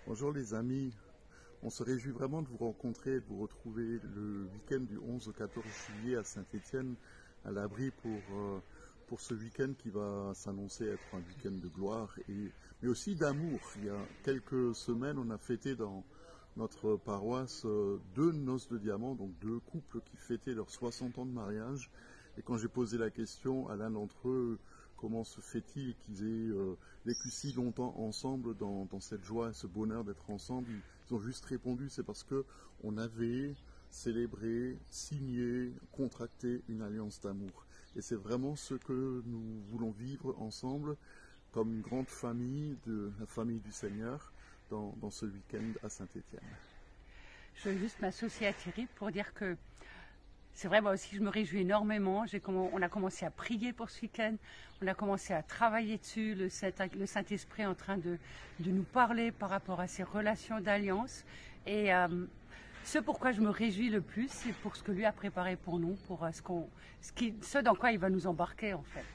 Bonjour les amis, on se réjouit vraiment de vous rencontrer et de vous retrouver le week-end du 11 au 14 juillet à Saint-Étienne, à l'abri pour ce week-end qui va s'annoncer être un week-end de gloire, mais aussi d'amour. Il y a quelques semaines, on a fêté dans notre paroisse deux noces de diamant, donc deux couples qui fêtaient leurs 60 ans de mariage. Et quand j'ai posé la question à l'un d'entre eux, comment se fait-il qu'ils aient vécu si longtemps ensemble dans cette joie et ce bonheur d'être ensemble, ils ont juste répondu, c'est parce que on avait célébré, signé, contracté une alliance d'amour. Et c'est vraiment ce que nous voulons vivre ensemble comme une grande famille, la famille du Seigneur, dans ce week-end à Saint-Étienne. Je veux juste m'associer à Thierry pour dire que c'est vrai, moi aussi, je me réjouis énormément. On a commencé à prier pour ce week-end. On a commencé à travailler dessus. Le Saint-Esprit est en train de nous parler par rapport à ces relations d'alliance. Et ce pourquoi je me réjouis le plus, c'est pour ce que lui a préparé pour nous, pour ce dans quoi il va nous embarquer, en fait.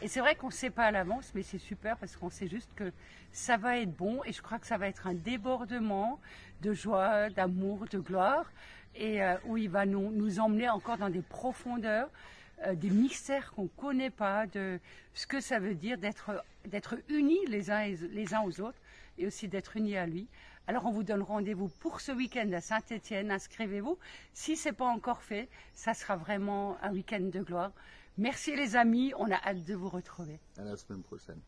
Et c'est vrai qu'on ne sait pas à l'avance, mais c'est super parce qu'on sait juste que ça va être bon. Et je crois que ça va être un débordement de joie, d'amour, de gloire. Et où il va nous emmener encore dans des profondeurs, des mystères qu'on ne connaît pas, de ce que ça veut dire d'être unis les uns aux autres et aussi d'être unis à lui. Alors on vous donne rendez-vous pour ce week-end à Saint-Étienne, inscrivez-vous. Si ce n'est pas encore fait, ça sera vraiment un week-end de gloire. Merci les amis, on a hâte de vous retrouver. À la semaine prochaine.